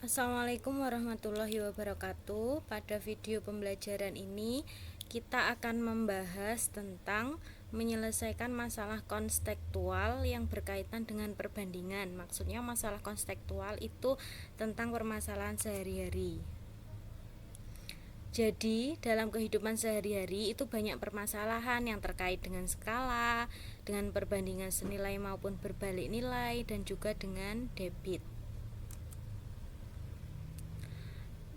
Assalamualaikum warahmatullahi wabarakatuh. Pada video pembelajaran ini kita akan membahas tentang menyelesaikan masalah konstekstual yang berkaitan dengan perbandingan. Maksudnya masalah konstekstual itu tentang permasalahan sehari-hari. Jadi dalam kehidupan sehari-hari itu banyak permasalahan yang terkait dengan skala, dengan perbandingan senilai maupun berbalik nilai, dan juga dengan debit.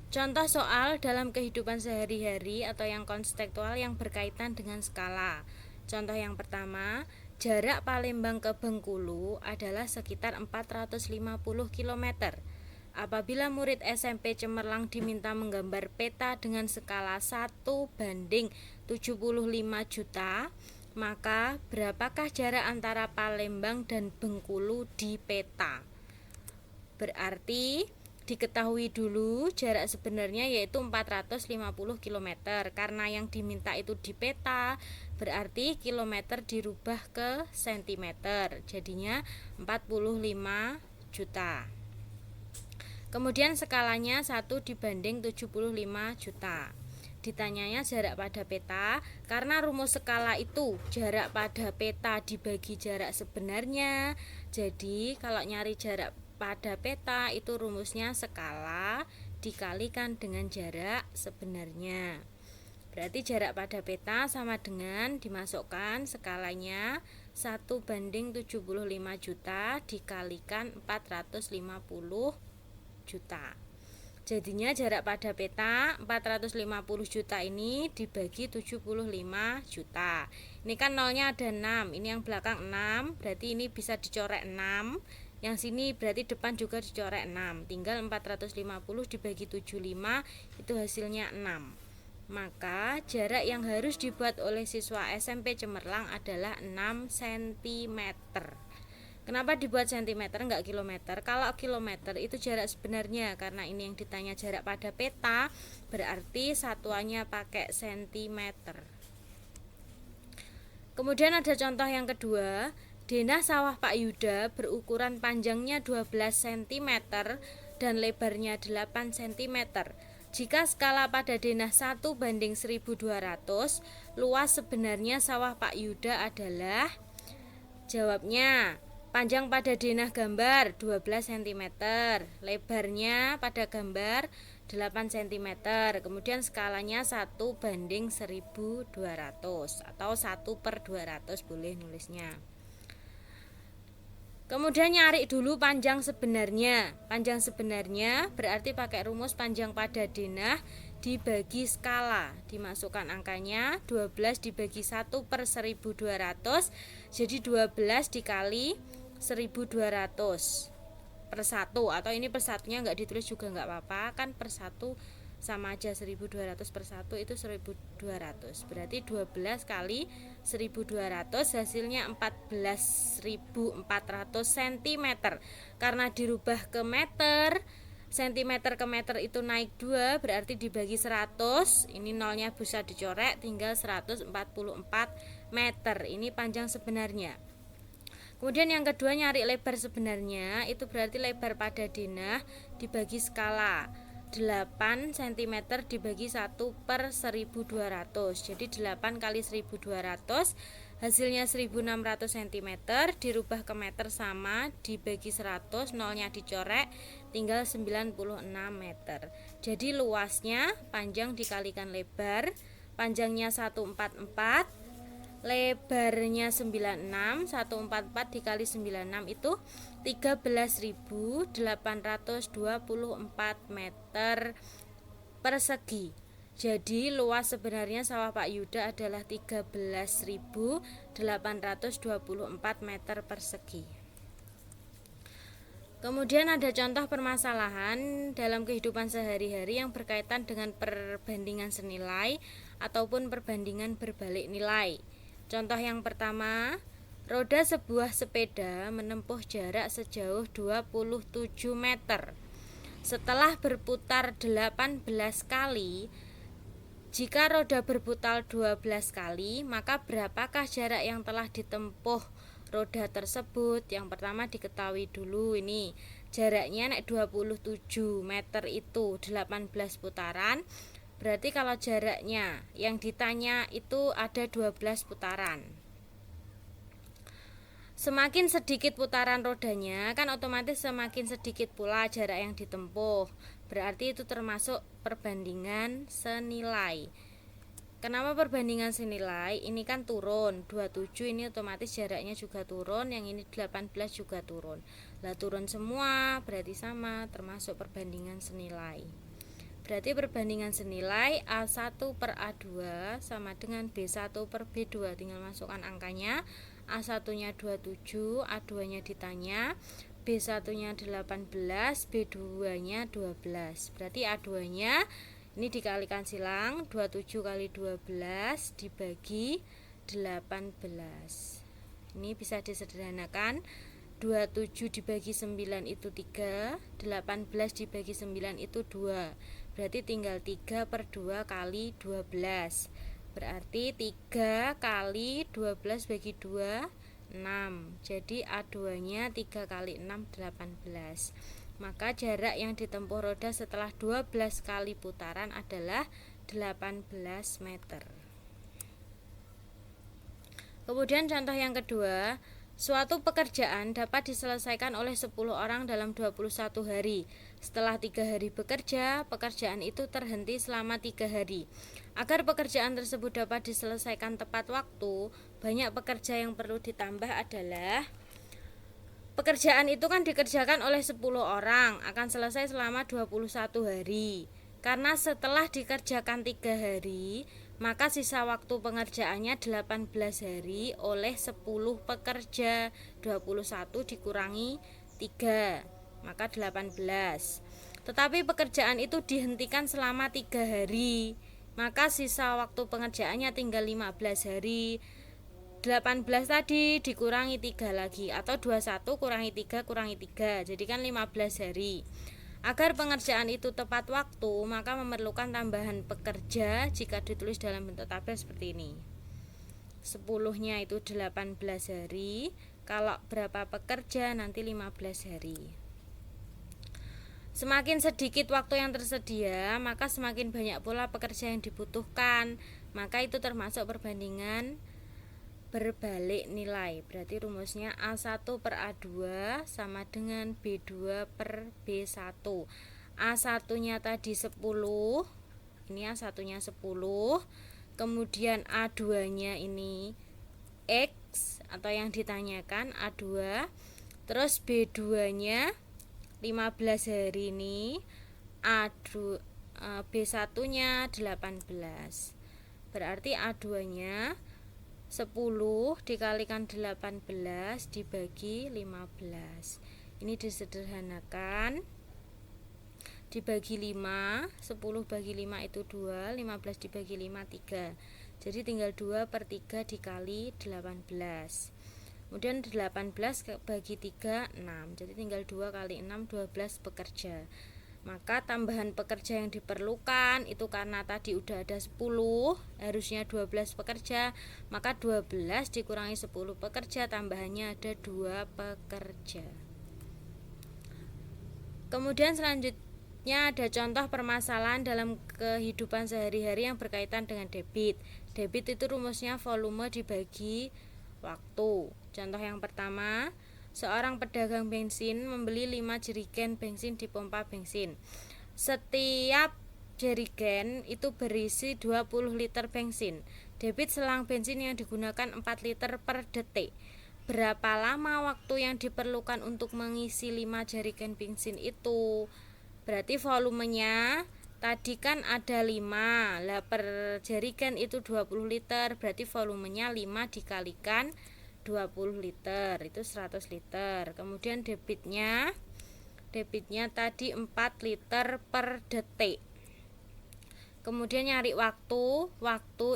Contoh soal dalam kehidupan sehari-hari atau yang konstekstual yang berkaitan dengan skala. Contoh yang pertama, jarak Palembang ke Bengkulu adalah sekitar 450 km. Apabila murid SMP Cemerlang diminta menggambar peta dengan skala 1:75 juta, maka berapakah jarak antara Palembang dan Bengkulu di peta? Berarti diketahui dulu jarak sebenarnya yaitu 450 km. Karena yang diminta itu di peta, berarti kilometer dirubah ke sentimeter, jadinya 45 juta. Kemudian skalanya 1:75 juta. Ditanyanya jarak pada peta, karena rumus skala itu jarak pada peta dibagi jarak sebenarnya. Jadi kalau nyari jarak pada peta itu rumusnya skala dikalikan dengan jarak sebenarnya. Berarti jarak pada peta sama dengan dimasukkan skalanya 1:75 juta dikalikan 450 juta. Jadinya jarak pada peta 450 juta ini dibagi 75 juta. Ini kan nolnya ada 6, ini yang belakang 6, berarti ini bisa dicorek 6. Yang sini berarti depan juga dicorek 6. Tinggal 450 dibagi 75 itu hasilnya 6. Maka jarak yang harus dibuat oleh siswa SMP Cemerlang adalah 6 cm. Kenapa dibuat cm enggak kilometer? Kalau kilometer itu jarak sebenarnya, karena ini yang ditanya jarak pada peta, berarti satuannya pakai cm. Kemudian ada contoh yang kedua. Denah sawah Pak Yuda berukuran panjangnya 12 cm dan lebarnya 8 cm. Jika skala pada denah 1:1200, luas sebenarnya sawah Pak Yuda adalah, jawabnya, panjang pada denah gambar 12 cm, lebarnya pada gambar 8 cm. Kemudian skalanya 1:1200 atau 1/200 boleh nulisnya. Kemudian nyari dulu panjang sebenarnya. Panjang sebenarnya berarti pakai rumus panjang pada denah dibagi skala. Dimasukkan angkanya 12 dibagi 1/1200. Jadi 12 dikali 1200 per 1. Atau ini per satunya enggak ditulis juga enggak apa-apa. Kan per 1 sama aja, 1200 per 1 itu 1200. Berarti 12 kali 1200 hasilnya 14.400 cm. Karena dirubah ke meter, centimeter ke meter itu naik 2, berarti dibagi 100. Ini nolnya bisa dicorek, tinggal 144 meter. Ini panjang sebenarnya. Kemudian yang kedua nyari lebar sebenarnya, itu berarti lebar pada denah dibagi skala. 8 cm dibagi 1/1200. Jadi 8 kali 1200 hasilnya 1600 cm, dirubah ke meter sama, dibagi 100, nolnya dicorek, tinggal 96 meter. Jadi luasnya panjang dikalikan lebar, panjangnya 144, lebarnya 96, 144 dikali 96 itu 13.824 meter persegi. Jadi luas sebenarnya sawah Pak Yuda adalah 13.824 meter persegi. Kemudian ada contoh permasalahan dalam kehidupan sehari-hari yang berkaitan dengan perbandingan senilai ataupun perbandingan berbalik nilai. Contoh yang pertama, roda sebuah sepeda menempuh jarak sejauh 27 meter. Setelah berputar 18 kali, jika roda berputar 12 kali, maka berapakah jarak yang telah ditempuh roda tersebut? Yang pertama diketahui dulu ini jaraknya nek 27 meter itu 18 putaran. Berarti kalau jaraknya yang ditanya itu ada 12 putaran. Semakin sedikit putaran rodanya, kan otomatis semakin sedikit pula jarak yang ditempuh. Berarti itu termasuk perbandingan senilai. Kenapa perbandingan senilai? Ini kan turun 27, ini otomatis jaraknya juga turun, yang ini 18 juga turun. Lah turun semua berarti sama, termasuk perbandingan senilai. Berarti perbandingan senilai A1 per A2 sama dengan B1 per B2. Tinggal masukkan angkanya. A1 nya 27, A2 nya ditanya, B1 nya 18, B2 nya 12. Berarti A2 nya ini dikalikan silang, 27 kali 12 dibagi 18. Ini bisa disederhanakan, 27 dibagi 9 itu 3, 18 dibagi 9 itu 2. Berarti tinggal 3 per 2 kali 12. Berarti 3 kali 12 bagi 2, 6. Jadi A2 nya 3 kali 6, 18. Maka jarak yang ditempuh roda setelah 12 kali putaran adalah 18 meter. Kemudian contoh yang kedua, suatu pekerjaan dapat diselesaikan oleh 10 orang dalam 21 hari. Setelah 3 hari bekerja, pekerjaan itu terhenti selama 3 hari. Agar pekerjaan tersebut dapat diselesaikan tepat waktu, banyak pekerja yang perlu ditambah adalah pekerjaan itu kan dikerjakan oleh 10 orang, akan selesai selama 21 hari. Karena setelah dikerjakan 3 hari, maka sisa waktu pengerjaannya 18 hari oleh 10 pekerja. 21 dikurangi 3, maka 18. Tetapi pekerjaan itu dihentikan selama 3 hari, maka sisa waktu pengerjaannya tinggal 15 hari. 18 tadi dikurangi 3 lagi, atau 21 kurangi 3 kurangi 3, jadi kan 15 hari. Agar pengerjaan itu tepat waktu, maka memerlukan tambahan pekerja jika ditulis dalam bentuk tabel seperti ini. 10-nya itu 18 hari, kalau berapa pekerja nanti 15 hari. Semakin sedikit waktu yang tersedia, maka semakin banyak pula pekerja yang dibutuhkan. Maka itu termasuk perbandingan berbalik nilai. Berarti rumusnya A1 per A2 sama dengan B2 per B1. A1 nya tadi 10, ini A1 nya 10, kemudian A2 nya ini X atau yang ditanyakan A2, terus B2 nya 15 hari ini, B1 nya 18. Berarti A2 nya 10 dikalikan 18 dibagi 15. Ini disederhanakan, dibagi 5, 10 bagi 5 itu 2, 15 dibagi 5 3. Jadi tinggal 2 per 3 dikali 18. Kemudian 18 bagi 3, 6. Jadi tinggal 2 kali 6, 12 pekerja. Maka tambahan pekerja yang diperlukan itu karena tadi udah ada 10, harusnya 12 pekerja, maka 12 dikurangi 10 pekerja, tambahannya ada 2 pekerja. Kemudian selanjutnya ada contoh permasalahan dalam kehidupan sehari-hari yang berkaitan dengan debit. Debit itu rumusnya volume dibagi waktu. Contoh yang pertama, seorang pedagang bensin membeli 5 jerigen bensin di pompa bensin. Setiap jerigen itu berisi 20 liter bensin. Debit selang bensin yang digunakan 4 liter per detik. Berapa lama waktu yang diperlukan untuk mengisi 5 jerigen bensin itu? Berarti volumenya tadi kan ada 5, lah per jerigen itu 20 liter, berarti volumenya 5 dikalikan 20 liter, itu 100 liter. Kemudian debitnya tadi 4 liter per detik. Kemudian nyari waktu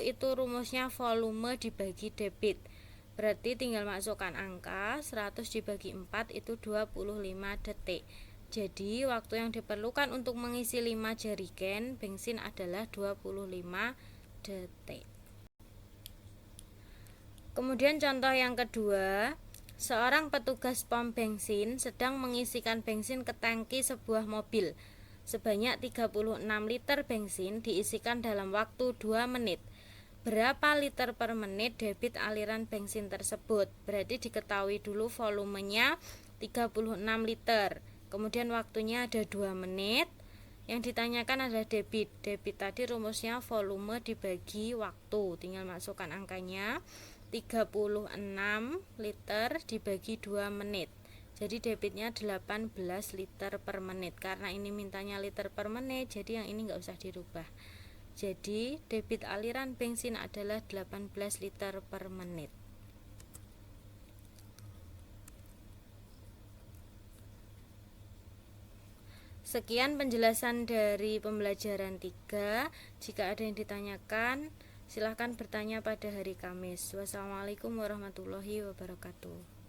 itu rumusnya volume dibagi debit. Berarti tinggal masukkan angka, 100 dibagi 4 itu 25 detik. Jadi waktu yang diperlukan untuk mengisi 5 jerigen bensin adalah 25 detik. Kemudian contoh yang kedua, Seorang petugas pom bensin sedang mengisikan bensin ke tangki sebuah mobil. Sebanyak 36 liter bensin diisikan dalam waktu 2 menit. Berapa liter per menit debit aliran bensin tersebut? Berarti diketahui dulu volumenya 36 liter. Kemudian waktunya ada 2 menit. Yang ditanyakan adalah debit. Debit tadi rumusnya volume dibagi waktu. Tinggal masukkan angkanya. 36 liter dibagi 2 menit. Jadi debitnya 18 liter per menit. Karena ini mintanya liter per menit, jadi yang ini nggak usah dirubah. Jadi debit aliran bensin adalah 18 liter per menit. Sekian penjelasan dari pembelajaran 3. Jika ada yang ditanyakan, silahkan bertanya pada hari Kamis. Wassalamualaikum warahmatullahi wabarakatuh.